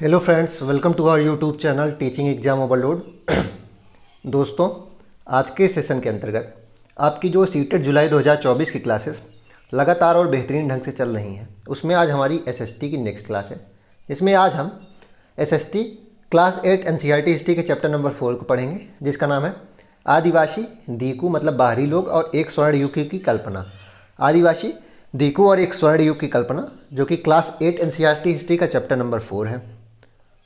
Hello friends, welcome to our YouTube channel teaching exam overload. दोस्तों, आज के session के अंतर्गत आपकी जो सीटेट जुलाई 2024 की क्लासेस लगातार और बेहतरीन ढंग से चल रही हैं, उसमें आज हमारी एसएसटी की नेक्स्ट क्लास है। इसमें आज हम एसएसटी क्लास 8 एनसीईआरटी हिस्ट्री के चैप्टर नंबर 4 को पढ़ेंगे, जिसका नाम है आदिवासी, दीकू मतलब बाहरी लोग और एक स्वर्ण युग की कल्पना। आदिवासी, दीकू और एक स्वर्ण युग की कल्पना, जो कि क्लास 8 एनसीईआरटी हिस्ट्री का चैप्टर नंबर 4 है।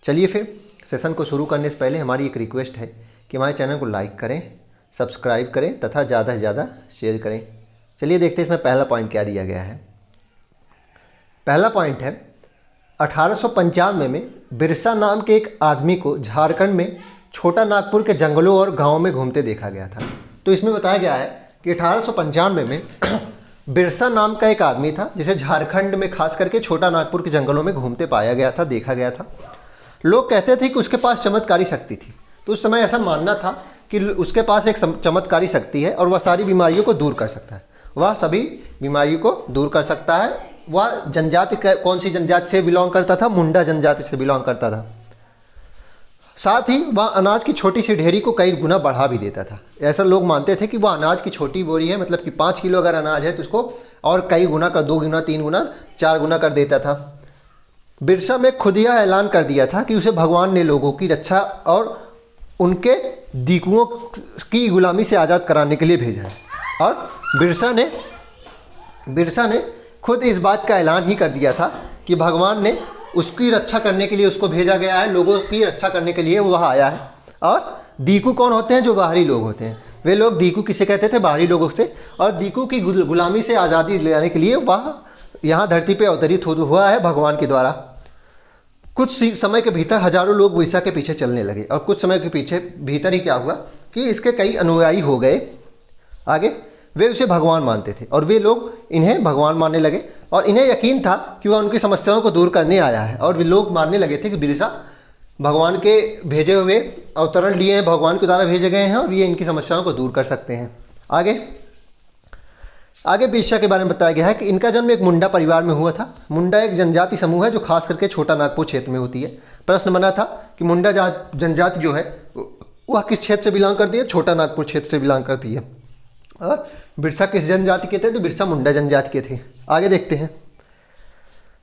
चलिए फिर सेशन को शुरू करने से पहले हमारी एक रिक्वेस्ट है कि हमारे चैनल को लाइक करें, सब्सक्राइब करें तथा ज़्यादा से ज़्यादा शेयर करें। चलिए देखते हैं इसमें पहला पॉइंट क्या दिया गया है। पहला पॉइंट है, 1895 में बिरसा नाम के एक आदमी को झारखंड में छोटा नागपुर के जंगलों और गाँवों में घूमते देखा गया था। तो इसमें बताया गया है कि 1895 में बिरसा नाम का एक आदमी था, जिसे झारखंड में खास करके छोटा नागपुर के जंगलों में घूमते पाया गया था, देखा गया था। लोग कहते थे कि उसके पास चमत्कारी शक्ति थी। तो उस समय ऐसा मानना था कि उसके पास एक चमत्कारी शक्ति है और वह सारी बीमारियों को दूर कर सकता है। वह सभी बीमारियों को दूर कर सकता है। वह जनजाति, कौन सी जनजाति से बिलोंग करता था? मुंडा जनजाति से बिलोंग करता था। साथ ही वह अनाज की छोटी सी ढेरी को कई गुना बढ़ा भी देता था। ऐसा लोग मानते थे कि वह अनाज की छोटी बोरी है, मतलब कि 5 किलो अगर अनाज है तो उसको और कई गुना कर, 2 गुना, 3 गुना, 4 गुना कर देता था। बिरसा में खुद यह ऐलान कर दिया था कि उसे भगवान ने लोगों की रक्षा और उनके दीकुओं की गुलामी से आज़ाद कराने के लिए भेजा है। और बिरसा ने खुद इस बात का ऐलान ही कर दिया था कि भगवान ने उसकी रक्षा करने के लिए उसको भेजा गया है, लोगों की रक्षा करने के लिए वह आया है। और दीकू कौन होते हैं? जो बाहरी लोग होते हैं। वे लोग दीकू किसे कहते थे? बाहरी लोगों से। और दीकू की गुलामी से आज़ादी दिलाने के लिए वह यहाँ धरती पे अवतरित हुआ है भगवान के द्वारा। कुछ समय के भीतर हजारों लोग बिरसा के पीछे चलने लगे और कुछ समय के पीछे भीतर ही क्या हुआ कि इसके कई अनुयायी हो गए। आगे वे उसे भगवान मानते थे और वे लोग इन्हें भगवान मानने लगे और इन्हें यकीन था कि वह उनकी समस्याओं को दूर करने आया है। और वे लोग मानने लगे थे कि बिरसा भगवान के भेजे हुए अवतरण लिए हैं, भगवान के द्वारा भेजे गए हैं और ये इनकी समस्याओं को दूर कर सकते हैं। आगे बिरसा के बारे में बताया गया है कि इनका जन्म एक मुंडा परिवार में हुआ था। मुंडा एक जनजाति समूह है जो खास करके छोटा नागपुर क्षेत्र में होती है। प्रश्न बना था कि मुंडा जनजाति जो है वह किस क्षेत्र से बिलोंग करती है? छोटा नागपुर क्षेत्र से बिलोंग करती है। और बिरसा किस जनजाति के थे? तो बिरसा मुंडा जनजाति के थे। आगे देखते हैं।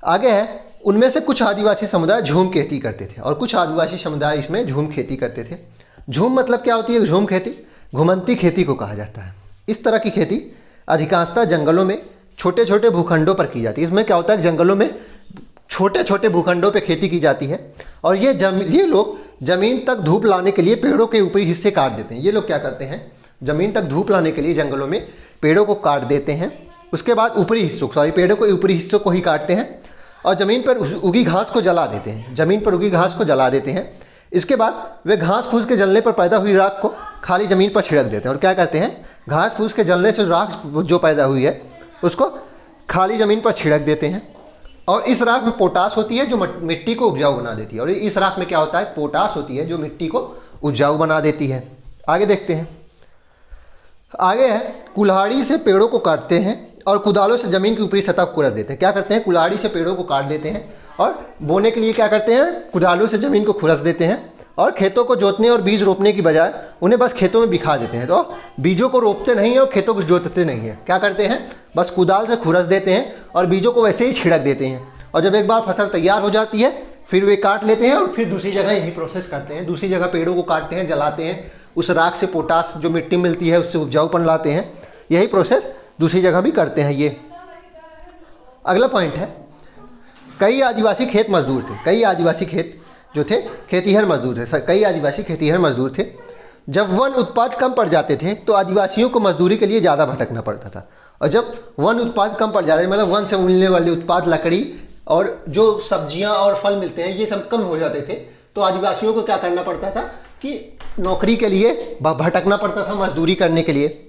आगे है, उनमें से कुछ आदिवासी समुदाय झूम खेती करते थे और कुछ आदिवासी समुदाय इसमें झूम खेती करते थे। झूम मतलब क्या होती है? झूम खेती घुमंती खेती को कहा जाता है। इस तरह की खेती अधिकांशतः जंगलों में छोटे छोटे भूखंडों पर की जाती है। इसमें क्या होता है? जंगलों में छोटे छोटे भूखंडों पर खेती की जाती है और ये लोग ज़मीन तक धूप लाने के लिए पेड़ों के ऊपरी हिस्से काट देते हैं। ये लोग क्या करते हैं? ज़मीन तक धूप लाने के लिए जंगलों में पेड़ों को काट देते हैं। उसके बाद पेड़ों के ऊपरी हिस्सों को ही काटते हैं और ज़मीन पर उगी घास को जला देते हैं। ज़मीन पर उगी घास को जला देते हैं। इसके बाद वे घास फूस के जलने पर पैदा हुई राख को खाली ज़मीन पर छिड़क देते हैं। और क्या करते हैं? घास फूस के जलने से राख जो पैदा हुई है उसको खाली ज़मीन पर छिड़क देते हैं। और इस राख में पोटास होती है जो मिट्टी को उपजाऊ बना देती है। और इस राख में क्या होता है? पोटास होती है जो मिट्टी को उपजाऊ बना देती है। आगे देखते हैं। आगे है, कुल्हाड़ी से पेड़ों को काटते हैं और कुदालों से ज़मीन की ऊपरी सतह को खुरच देते हैं। क्या करते हैं? कुल्हाड़ी से पेड़ों को काट देते हैं और बोने के लिए क्या करते हैं? कुदालों से ज़मीन को खुरच देते हैं और खेतों को जोतने और बीज रोपने की बजाय उन्हें बस खेतों में बिखा देते हैं। तो बीजों को रोपते नहीं हैं और खेतों को जोतते नहीं हैं। क्या करते हैं? बस कुदाल से खुरच देते हैं और बीजों को वैसे ही छिड़क देते हैं। और जब एक बार फसल तैयार हो जाती है फिर वे काट लेते हैं और फिर दूसरी जगह यही प्रोसेस करते हैं। दूसरी जगह पेड़ों को काटते हैं, जलाते हैं, उस राख से पोटास जो मिट्टी मिलती है उससे उपजाऊपन लाते हैं। यही प्रोसेस दूसरी जगह भी करते हैं ये। अगला पॉइंट है, कई आदिवासी खेत मजदूर थे। कई आदिवासी जो थे खेतीहर मजदूर थे। कई आदिवासी खेतीहर मजदूर थे। जब वन उत्पाद कम पड़ जाते थे तो आदिवासियों को मजदूरी के लिए ज़्यादा भटकना पड़ता था। और जब वन उत्पाद कम पड़ जाते, मतलब वन से मिलने वाले उत्पाद, लकड़ी और जो सब्जियां और फल मिलते हैं, ये सब कम हो जाते थे, तो आदिवासियों को क्या करना पड़ता था कि नौकरी के लिए भटकना पड़ता था, मजदूरी करने के लिए।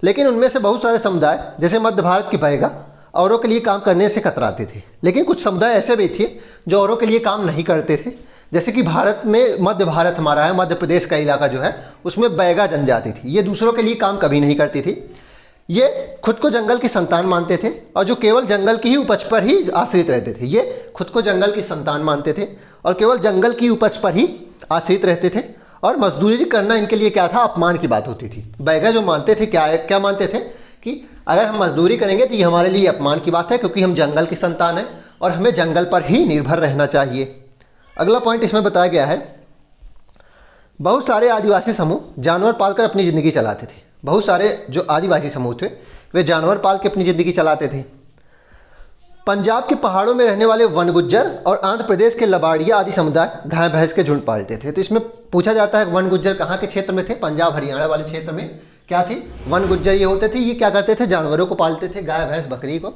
लेकिन उनमें से बहुत सारे समुदाय, जैसे मध्य भारत की बैगा, औरों के लिए काम करने से कतराते थे। लेकिन कुछ समुदाय ऐसे भी थे जो औरों के लिए काम नहीं करते थे। जैसे कि भारत में मध्य भारत हमारा है, मध्य प्रदेश का इलाका जो है, उसमें बैगा जनजाति थी। ये दूसरों के लिए काम कभी नहीं करती थी। ये खुद को जंगल की संतान मानते थे और जो केवल जंगल की ही उपज पर ही आश्रित रहते थे। ये खुद को जंगल की संतान मानते थे और केवल जंगल की उपज पर ही आश्रित रहते थे और मजदूरी करना इनके लिए क्या था, अपमान की बात होती थी। बैगा जो मानते थे क्या मानते थे कि अगर हम मजदूरी करेंगे तो ये हमारे लिए अपमान की बात है, क्योंकि हम जंगल की संतान हैं और हमें जंगल पर ही निर्भर रहना चाहिए। अगला पॉइंट इसमें बताया गया है, बहुत सारे आदिवासी समूह जानवर पालकर अपनी ज़िंदगी चलाते थे। बहुत सारे जो आदिवासी समूह थे वे जानवर पाल के अपनी ज़िंदगी चलाते थे। पंजाब के पहाड़ों में रहने वाले वन गुज्जर और आंध्र प्रदेश के लबाड़िया आदि समुदाय गाय भैंस के झुंड पालते थे। तो इसमें पूछा जाता है वन गुज्जर कहाँ के क्षेत्र में थे, पंजाब हरियाणा वाले क्षेत्र में क्या थी, वन गुज्जर ये होते थे, ये क्या करते थे, जानवरों को पालते थे, गाय भैंस बकरी को।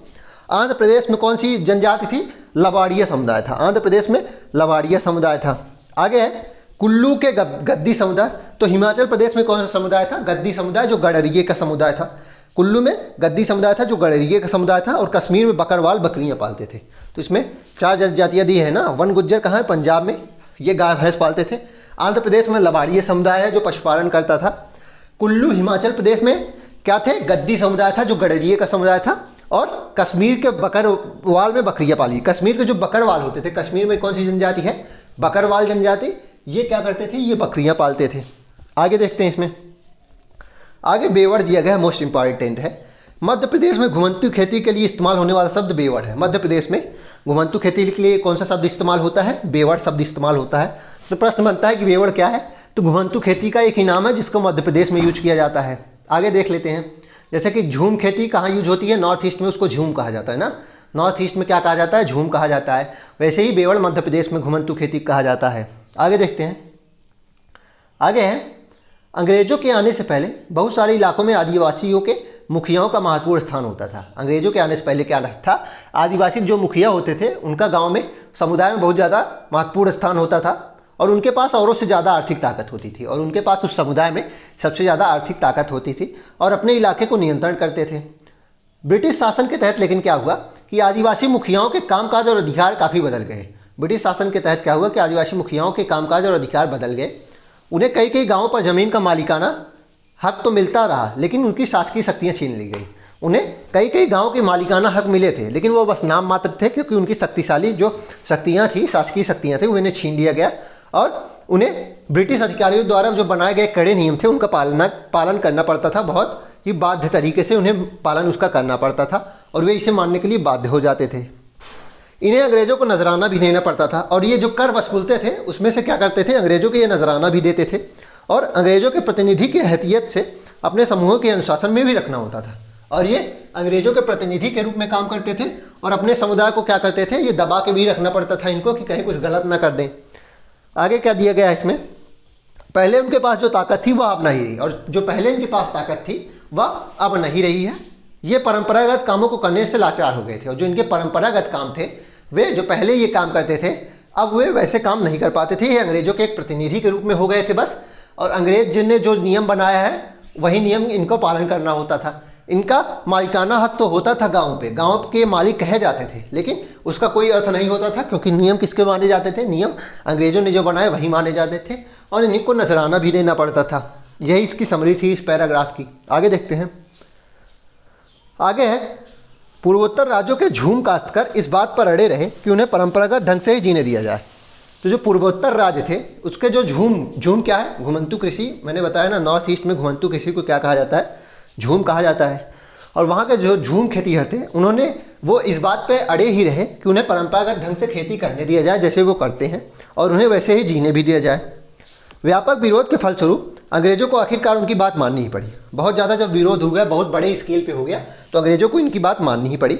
आंध्र प्रदेश में कौन सी जनजाति थी, लबाड़िया समुदाय था, आंध्र प्रदेश में लबाड़िया समुदाय था। आगे है कुल्लू के गद्दी समुदाय। तो हिमाचल प्रदेश में कौन सा समुदाय था, गद्दी समुदाय जो गडरिये का समुदाय था। कुल्लू में गद्दी समुदाय था जो गडरिये का समुदाय था, और कश्मीर में बकरवाल बकरियां पालते थे। तो इसमें 4 जनजातियाँ दी है ना। वन गुज्जर कहाँ है, पंजाब में, ये गाय भैंस पालते थे। आंध्र प्रदेश में लबाड़िया समुदाय है जो पशुपालन करता था। कुल्लू हिमाचल प्रदेश में क्या थे, गद्दी समुदाय था जो गडरिये का समुदाय था। और कश्मीर के बकरवाल में बकरियां पाली। कश्मीर के जो बकरवाल होते थे, कश्मीर में कौन सी जनजाति है, बकरवाल जनजाति, ये क्या करते थे, ये बकरियां पालते थे। आगे देखते हैं इसमें, आगे बेवड़ दिया गया है, मोस्ट इंपॉर्टेंट है। मध्य प्रदेश में घुमंतू खेती के लिए इस्तेमाल होने वाला शब्द बेवड़ है। मध्य प्रदेश में घुमंतू खेती के लिए कौन सा शब्द इस्तेमाल होता है, बेवड़ शब्द इस्तेमाल होता है। तो प्रश्न बनता है कि बेवड़ क्या है, तो घुमंतू खेती का एक ही नाम है जिसको मध्य प्रदेश में यूज किया जाता है। आगे देख लेते हैं, जैसे कि झूम खेती कहाँ यूज होती है, नॉर्थ ईस्ट में उसको झूम कहा जाता है ना, नॉर्थ ईस्ट में क्या कहा जाता है, झूम कहा जाता है। वैसे ही बेवड़ मध्य प्रदेश में घुमंतू खेती कहा जाता है। आगे देखते हैं, आगे है अंग्रेजों के आने से पहले बहुत सारे इलाकों में आदिवासियों के मुखियाओं का महत्वपूर्ण स्थान होता था। अंग्रेजों के आने से पहले क्या था, आदिवासी जो मुखिया होते थे उनका गांव में, समुदाय में बहुत ज़्यादा महत्वपूर्ण स्थान होता था, और उनके पास औरों से ज़्यादा आर्थिक ताकत होती थी, और उनके पास उस समुदाय में सबसे ज़्यादा आर्थिक ताकत होती थी और अपने इलाके को नियंत्रण करते थे। ब्रिटिश शासन के तहत लेकिन क्या हुआ कि आदिवासी मुखियाओं के कामकाज और अधिकार काफ़ी बदल गए। ब्रिटिश शासन के तहत क्या हुआ कि आदिवासी मुखियाओं के कामकाज और अधिकार बदल गए। उन्हें कई कई गाँवों पर ज़मीन का मालिकाना हक तो मिलता रहा, लेकिन उनकी शासकीय शक्तियाँ छीन ली गई। उन्हें कई कई गाँव के मालिकाना हक मिले थे, लेकिन वो बस नाम मात्र थे, क्योंकि उनकी शक्तिशाली जो शक्तियाँ थी, शासकीय शक्तियाँ थी, उन्हें छीन लिया गया। और उन्हें ब्रिटिश अधिकारियों द्वारा जो बनाए गए कड़े नियम थे उनका पालन करना पड़ता था। बहुत ही बाध्य तरीके से उन्हें पालन उसका करना पड़ता था, और वे इसे मानने के लिए बाध्य हो जाते थे। इन्हें अंग्रेज़ों को नजराना भी देना पड़ता था, और ये जो कर वसूलते थे उसमें से क्या करते थे, अंग्रेज़ों को ये नजराना भी देते थे, और अंग्रेज़ों के प्रतिनिधि की हैसियत से अपने समूहों के अनुशासन में भी रखना होता था। और ये अंग्रेज़ों के प्रतिनिधि के रूप में काम करते थे, और अपने समुदाय को क्या करते थे, ये दबा के भी रखना पड़ता था इनको कि कहीं कुछ गलत ना कर दें। आगे क्या दिया गया है इसमें, पहले उनके पास जो ताकत थी वह अब नहीं रही, और जो पहले इनके पास ताकत थी वह अब नहीं रही है। ये परंपरागत कामों को करने से लाचार हो गए थे, और जो इनके परंपरागत काम थे, वे जो पहले ये काम करते थे अब वे वैसे काम नहीं कर पाते थे। ये अंग्रेज़ों के एक प्रतिनिधि के रूप में हो गए थे बस, और अंग्रेज जिनने जो नियम बनाया है वही नियम इनको पालन करना होता था। इनका मालिकाना हक तो होता था गाँव पे, गाँव के मालिक कहे जाते थे, लेकिन उसका कोई अर्थ नहीं होता था, क्योंकि नियम किसके माने जाते थे, नियम अंग्रेज़ों ने जो बनाए वही माने जाते थे, और इनको नजराना भी देना पड़ता था। यही इसकी समरी थी इस पैराग्राफ की। आगे देखते हैं, आगे है पूर्वोत्तर राज्यों के झूम काश्तकार इस बात पर अड़े रहे कि उन्हें परंपरागत ढंग से ही जीने दिया जाए। तो जो पूर्वोत्तर राज्य थे उसके जो झूम क्या है, घुमंतू कृषि, मैंने बताया ना, नॉर्थ ईस्ट में घुमंतू कृषि को क्या कहा जाता है, झूम कहा जाता है। और वहाँ के जो झूम खेतीहर थे उन्होंने वो इस बात पे अड़े ही रहे कि उन्हें परंपरागत ढंग से खेती करने दिया जाए जैसे वो करते हैं, और उन्हें वैसे ही जीने भी दिया जाए। व्यापक विरोध के फलस्वरूप अंग्रेज़ों को आखिरकार उनकी बात माननी ही पड़ी। बहुत ज़्यादा जब विरोध हो गया, बहुत बड़े स्केल पे हो गया, तो अंग्रेज़ों को इनकी बात माननी ही पड़ी,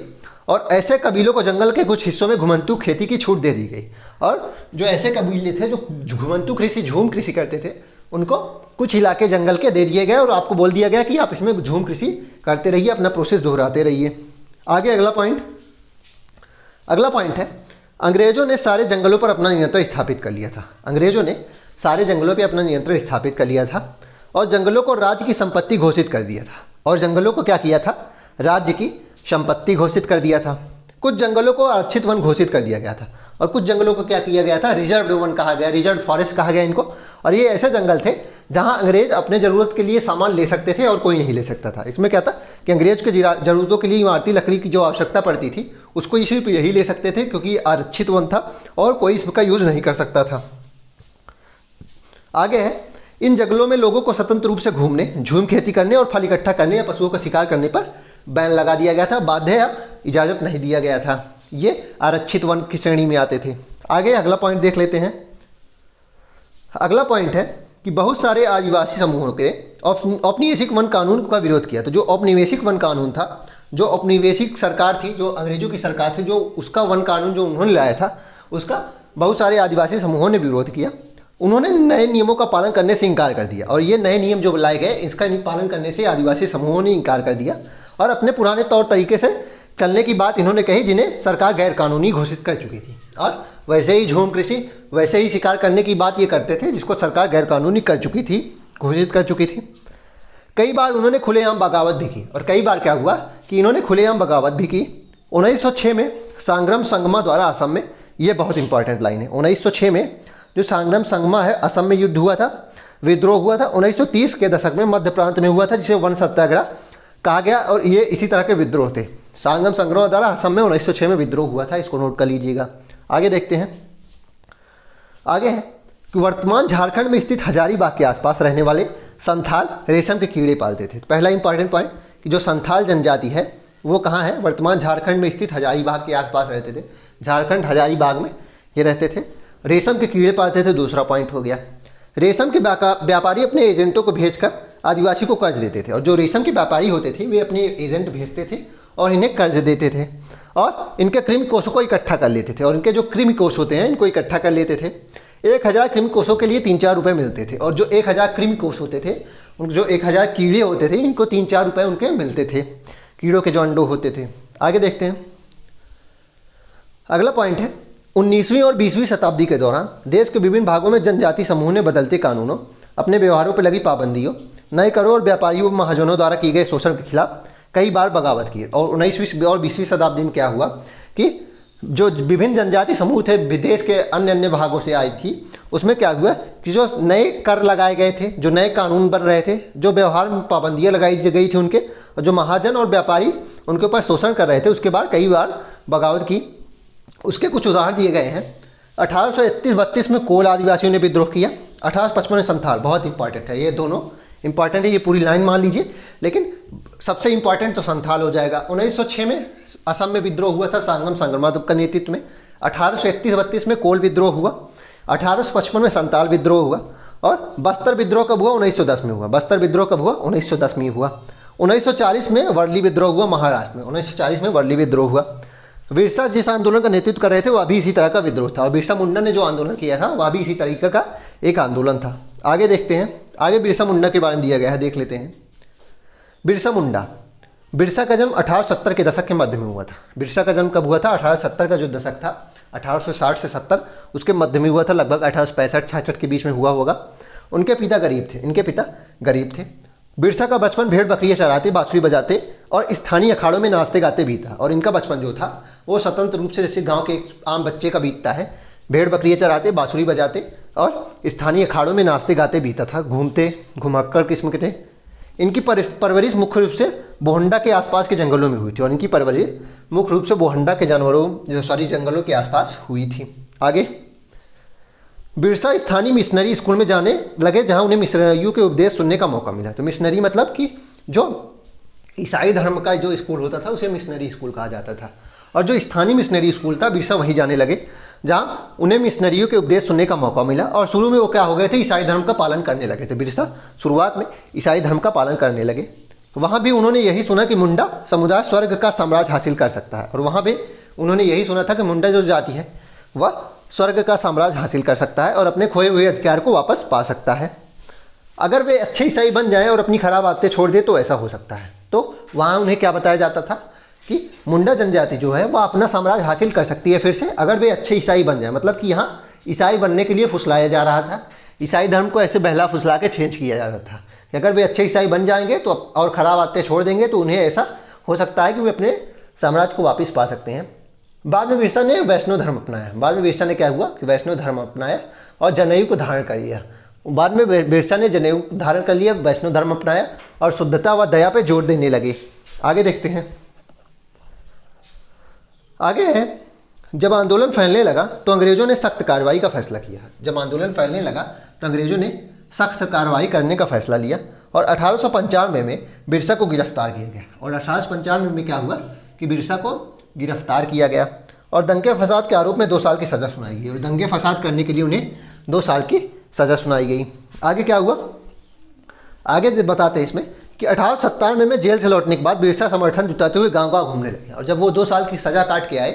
और ऐसे कबीलों को जंगल के कुछ हिस्सों में घुमंतू खेती की छूट दे दी गई। और जो ऐसे कबीले थे जो घुमंतू कृषि, झूम कृषि करते थे, उनको कुछ इलाके जंगल के दे दिए गए, और आपको बोल दिया गया कि आप इसमें झूम कृषि करते रहिए, अपना प्रोसेस दोहराते रहिए। आगे अगला पॉइंट है, अंग्रेज़ों ने सारे जंगलों पर अपना नियंत्रण स्थापित कर लिया था। अंग्रेज़ों ने सारे जंगलों पे अपना नियंत्रण स्थापित कर लिया था, और जंगलों को राज्य की संपत्ति घोषित कर दिया था। और जंगलों को क्या किया था, राज्य की संपत्ति घोषित कर दिया था। कुछ जंगलों को आरक्षित वन घोषित कर दिया गया था, और कुछ जंगलों को क्या किया गया था, रिजर्व वन कहा गया, रिजर्व फॉरेस्ट कहा गया इनको। और ये ऐसे जंगल थे जहाँ अंग्रेज अपने ज़रूरत के लिए सामान ले सकते थे और कोई नहीं ले सकता था। इसमें क्या था कि अंग्रेज के ज़रूरतों के लिए इमारती लकड़ी की जो आवश्यकता पड़ती थी उसको ये सिर्फ यही ले सकते थे क्योंकि आरक्षित वन था और कोई इसका यूज़ नहीं कर सकता था। आगे है, इन जंगलों में लोगों को स्वतंत्र रूप से घूमने, झूम खेती करने और फल इकट्ठा करने या पशुओं का शिकार करने पर बैन लगा दिया गया था, बाध्य या इजाज़त नहीं दिया गया था। ये आरक्षित वन की श्रेणी में आते थे। आगे अगला पॉइंट देख लेते हैं। अगला पॉइंट है कि बहुत सारे आदिवासी समूहों के औपनिवेशिक वन कानून का विरोध किया। तो जो औपनिवेशिक वन कानून था, जो औपनिवेशिक सरकार थी, जो अंग्रेजों की सरकार थी, जो उसका वन कानून जो उन्होंने लाया था, उसका बहुत सारे आदिवासी समूहों ने विरोध किया। उन्होंने नए नियमों का पालन करने से इनकार कर दिया और ये नए नियम जो लाए गए, इसका पालन करने से आदिवासी समूहों ने इनकार कर दिया और अपने पुराने तौर तरीके से चलने की बात इन्होंने कही, जिन्हें सरकार गैर कानूनी घोषित कर चुकी थी। और वैसे ही झूम कृषि, वैसे ही शिकार करने की बात ये करते थे जिसको सरकार गैर कानूनी कर चुकी थी, घोषित कर चुकी थी। कई बार उन्होंने खुलेआम बगावत भी की और कई बार क्या हुआ कि इन्होंने खुलेआम बगावत भी की। 1906 में सांग्राम संगमा द्वारा असम में, ये बहुत इंपॉर्टेंट लाइन है, 1906 में जो सांग्राम संगमा है, असम में युद्ध हुआ था, विद्रोह हुआ था। 1930 के दशक में मध्य प्रांत में हुआ था, जिसे वन सत्याग्रह कहा गया और ये इसी तरह के विद्रोह थे। सांगम संग्रह द्वारा असम में 1906 में विद्रोह हुआ था, इसको नोट कर लीजिएगा। आगे देखते हैं। आगे है कि वर्तमान झारखंड में स्थित हजारीबाग के आसपास रहने वाले संथाल रेशम के कीड़े पालते थे। पहला इंपॉर्टेंट पॉइंट कि जो संथाल जनजाति है वो कहाँ है, वर्तमान झारखंड में स्थित हजारीबाग के आसपास रहते थे। झारखंड हजारीबाग में ये रहते थे, रेशम के कीड़े पालते थे। दूसरा पॉइंट हो गया, रेशम के व्यापारी अपने एजेंटों को भेजकर आदिवासी को कर्ज देते थे और जो रेशम के व्यापारी होते थे वे अपने एजेंट भेजते थे और इन्हें कर्ज देते थे और इनके कृमि कोषों को इकट्ठा कर लेते थे और इनके जो कृमि कोष होते हैं इनको इकट्ठा कर लेते थे। 1000 कृमि कोषों के लिए 3-4 रुपये मिलते थे और जो 1000 कृमि कोष होते थे, उन जो 1000 कीड़े होते थे, इनको 3-4 रुपये उनके मिलते थे, कीड़ों के जो अंडों होते थे। आगे देखते हैं। अगला पॉइंट है, 19वीं और 20वीं शताब्दी के दौरान देश के विभिन्न भागों में जनजाति समूह ने बदलते कानूनों, अपने व्यवहारों पर लगी पाबंदियों, नए करों और व्यापारियों महाजनों द्वारा किए गए शोषण के खिलाफ कई बार बगावत की। और 19वीं और 20वीं शताब्दी में क्या हुआ कि जो विभिन्न जनजाति समूह थे विदेश के अन्य अन्य भागों से आई थी, उसमें क्या हुआ कि जो नए कर लगाए गए थे, जो नए कानून बन रहे थे, जो व्यवहार में पाबंदियाँ लगाई गई थी उनके, और जो महाजन और व्यापारी उनके ऊपर शोषण कर रहे थे, उसके बाद कई बार बगावत की। उसके कुछ उदाहरण दिए गए हैं। 1831-32 में कोल आदिवासियों ने विद्रोह किया। 1855 में संथाल, बहुत इंपॉर्टेंट है, ये दोनों इंपॉर्टेंट है, ये पूरी लाइन मान लीजिए, लेकिन सबसे इंपॉर्टेंट तो संथाल हो जाएगा। 1906 में असम में विद्रोह हुआ था सांगम संगमा के नेतृत्व में। 1831-32 में कोल विद्रोह हुआ। 1855 में संथाल विद्रोह हुआ और बस्तर विद्रोह कब हुआ, 1910 में हुआ। बस्तर विद्रोह कब हुआ, 1910 में हुआ। 1940 में वर्ली विद्रोह हुआ महाराष्ट्र में, 1940 में वर्ली विद्रोह हुआ। बिरसा जिस आंदोलन का नेतृत्व कर रहे थे वह भी इसी तरह का विद्रोह था और बिरसा मुंडा ने जो आंदोलन किया था वह भी इसी तरीके का एक आंदोलन था। आगे देखते हैं। आगे बिरसा मुंडा के बारे में दिया गया है, देख लेते हैं। बिरसा मुंडा, बिरसा का जन्म 1870 के दशक के मध्य में हुआ था। बिरसा का जन्म कब हुआ था, 1870 का जो दशक था, 1860 से 70, उसके मध्य में हुआ था, लगभग 1865-66 के बीच में हुआ होगा। उनके पिता गरीब थे, इनके पिता गरीब थे। बिरसा का बचपन भेड़ बकरियाँ चराते, बांसुरी बजाते और स्थानीय अखाड़ों में नाचते गाते बीता। और इनका बचपन जो था वो स्वतंत्र रूप से जैसे गांव के एक आम बच्चे का बीतता है, भेड़ बकरियाँ चराते, बांसुरी बजाते और स्थानीय अखाड़ों में नाचते गाते बीता था। घूमते घुमक्कड़ किस्म के थे। इनकी परवरिश मुख्य रूप से बोहंडा के आसपास के जंगलों में हुई थी और इनकी परवरिश मुख्य रूप से बोहंडा के जंगलों के आसपास हुई थी। आगे, बिरसा स्थानीय मिशनरी स्कूल में जाने लगे जहां उन्हें मिशनरियों के उपदेश सुनने का मौका मिला। तो मिशनरी मतलब कि जो ईसाई धर्म का जो स्कूल होता था उसे मिशनरी स्कूल कहा जाता था। और जो स्थानीय मिशनरी स्कूल था बिरसा वहीं जाने लगे जहां उन्हें मिशनरियों के उपदेश सुनने का मौका मिला। और शुरू में वो क्या हो गए थे, ईसाई धर्म का पालन करने लगे थे। बिरसा शुरुआत में ईसाई धर्म का पालन करने लगे। वहाँ भी उन्होंने यही सुना कि मुंडा समुदाय स्वर्ग का साम्राज्य हासिल कर सकता है। और वहाँ भी उन्होंने यही सुना था कि मुंडा जो जाति है वह स्वर्ग का साम्राज्य हासिल कर सकता है और अपने खोए हुए अधिकार को वापस पा सकता है। अगर वे अच्छे ईसाई बन जाएं और अपनी खराब आदतें छोड़ दें तो ऐसा हो सकता है। तो वहाँ उन्हें क्या बताया जाता था कि मुंडा जनजाति जो है वह अपना साम्राज्य हासिल कर सकती है फिर से, अगर वे अच्छे ईसाई बन जाए। मतलब कि यहाँ ईसाई बनने के लिए फुसलाया जा रहा था, ईसाई धर्म को ऐसे बहला फुसला के चेंज किया जाता था कि अगर वे अच्छे ईसाई बन जाएंगे तो और ख़राब आदतें छोड़ देंगे तो उन्हें ऐसा हो सकता है कि वे अपने साम्राज्य को वापस पा सकते हैं। बाद में बिरसा ने वैष्णव धर्म अपनाया। बाद में बिरसा ने क्या हुआ कि वैष्णव धर्म अपनाया और जनेऊ को धारण कर लिया। बाद में बिरसा ने जनेऊ धारण कर लिया, वैष्णव धर्म अपनाया और शुद्धता व दया पे जोर देने लगे। आगे देखते हैं। आगे है, जब आंदोलन फैलने लगा तो अंग्रेज़ों ने सख्त कार्रवाई का फैसला किया। जब आंदोलन फैलने लगा तो अंग्रेज़ों ने सख्त कार्रवाई करने का फैसला लिया और 1895 में बिरसा को गिरफ्तार किया गया। और 1895 में क्या हुआ कि बिरसा को गिरफ्तार किया गया और दंगे फसाद के आरोप में 2 साल की सज़ा सुनाई गई। और दंगे फसाद करने के लिए उन्हें 2 साल की सज़ा सुनाई गई। आगे क्या हुआ, आगे बताते हैं इसमें कि 1897 में जेल से लौटने के बाद बिरसा समर्थन जुटाते हुए गांव-गांव घूमने लगे। और जब वो 2 साल की सज़ा काट के आए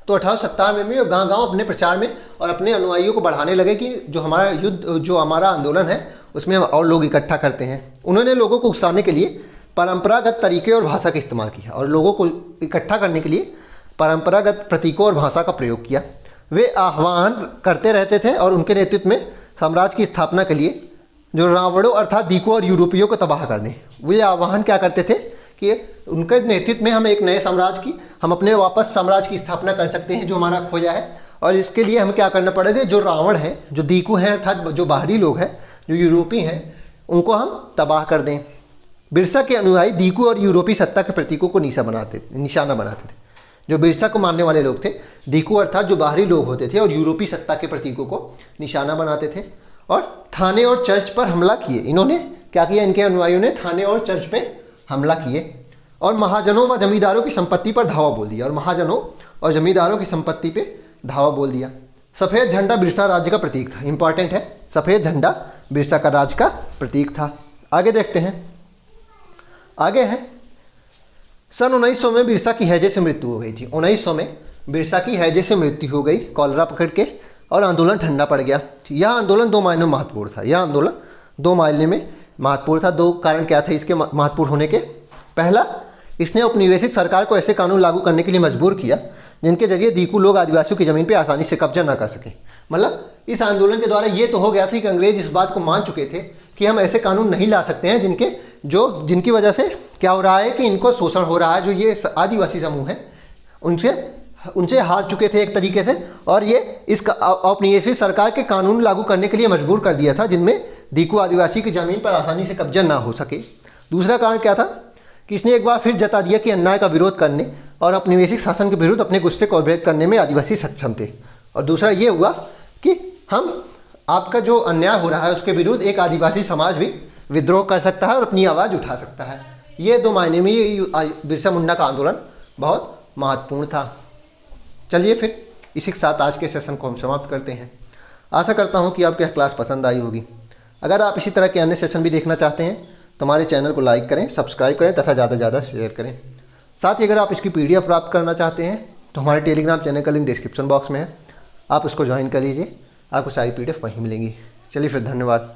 तो 1897 में वो गांव-गांव अपने प्रचार में और अपने अनुयायियों को बढ़ाने लगे कि जो हमारा युद्ध, जो हमारा आंदोलन है उसमें हम और लोग इकट्ठा करते हैं। उन्होंने लोगों को उकसाने के लिए परंपरागत तरीके और भाषा का इस्तेमाल किया और लोगों को इकट्ठा करने के लिए परंपरागत प्रतीकों और भाषा का प्रयोग किया। वे आह्वान करते रहते थे और उनके नेतृत्व में साम्राज्य की स्थापना के लिए जो रावणों अर्थात दीकों और यूरोपियों को तबाह कर दें, वे आह्वान क्या करते थे कि उनके नेतृत्व में हम एक नए साम्राज्य की, हम अपने वापस साम्राज्य की स्थापना कर सकते हैं जो हमारा खोया है। और इसके लिए हमें क्या करना पड़ेगा, जो रावण है, जो दीकू हैं अर्थात जो बाहरी लोग हैं, जो यूरोपी हैं, उनको हम तबाह कर दें। बिरसा के अनुयायी दीकू और यूरोपी सत्ता के प्रतीकों को निशाना बनाते थे। जो बिरसा को मानने वाले लोग थे, दीकू अर्थात जो बाहरी लोग होते थे और यूरोपी सत्ता के प्रतीकों को निशाना बनाते थे और थाने और चर्च पर हमला किए। इन्होंने क्या किया, इनके अनुयायियों ने थाने और चर्च पे हमला किए और महाजनों व जमींदारों की संपत्ति पर धावा बोल दिया। और महाजनों और जमींदारों की संपत्ति पे धावा बोल दिया। सफ़ेद झंडा बिरसा राज्य का प्रतीक था। इंपॉर्टेंट है, सफ़ेद झंडा बिरसा का राज्य का प्रतीक था। आगे देखते हैं, आगे है सन 1900 में बिरसा की हैजे से मृत्यु हो गई थी। 1900 में बिरसा की हैजे से मृत्यु हो गई, कॉलरा पकड़ के, और आंदोलन ठंडा पड़ गया। यह आंदोलन 2 मायनों में महत्वपूर्ण था। यह आंदोलन 2 मायने में महत्वपूर्ण था। 2 कारण क्या थे इसके महत्वपूर्ण होने के। पहला, इसने औपनिवेशिक सरकार को ऐसे कानून लागू करने के लिए मजबूर किया जिनके जरिए दीकू लोग आदिवासियों की ज़मीन पर आसानी से कब्जा न कर सकें। मतलब इस आंदोलन के द्वारा ये तो हो गया था कि अंग्रेज इस बात को मान चुके थे कि हम ऐसे कानून नहीं ला सकते हैं जिनकी वजह से क्या हो रहा है कि इनको शोषण हो रहा है। जो ये आदिवासी समूह है उनसे हार चुके थे एक तरीके से, और ये इस औपनिवेशिक सरकार के कानून लागू करने के लिए मजबूर कर दिया था जिनमें दीकू आदिवासी की ज़मीन पर आसानी से कब्जा ना हो सके। दूसरा कारण क्या था कि इसने एक बार फिर जता दिया कि अन्याय का विरोध करने और औपनिवेशिक शासन के विरुद्ध अपने गुस्से को अभिव्यक्त करने में आदिवासी सक्षम थे। और दूसरा ये हुआ कि हम आपका जो अन्याय हो रहा है उसके विरुद्ध एक आदिवासी समाज भी विद्रोह कर सकता है और अपनी आवाज़ उठा सकता है। ये 2 मायने में ये बिरसा मुंडा का आंदोलन बहुत महत्वपूर्ण था। चलिए फिर इसी के साथ आज के सेशन को हम समाप्त करते हैं। आशा करता हूँ कि आपको यह क्लास पसंद आई होगी। अगर आप इसी तरह के अन्य सेशन भी देखना चाहते हैं तो हमारे चैनल को लाइक करें, सब्सक्राइब करें तथा ज़्यादा से ज़्यादा शेयर करें। साथ ही अगर आप इसकी PDF प्राप्त करना चाहते हैं तो हमारे टेलीग्राम चैनल का लिंक डिस्क्रिप्शन बॉक्स में है, आप उसको ज्वाइन कर लीजिए, आपको सारी PDF वहीं मिलेंगी। चलिए फिर, धन्यवाद।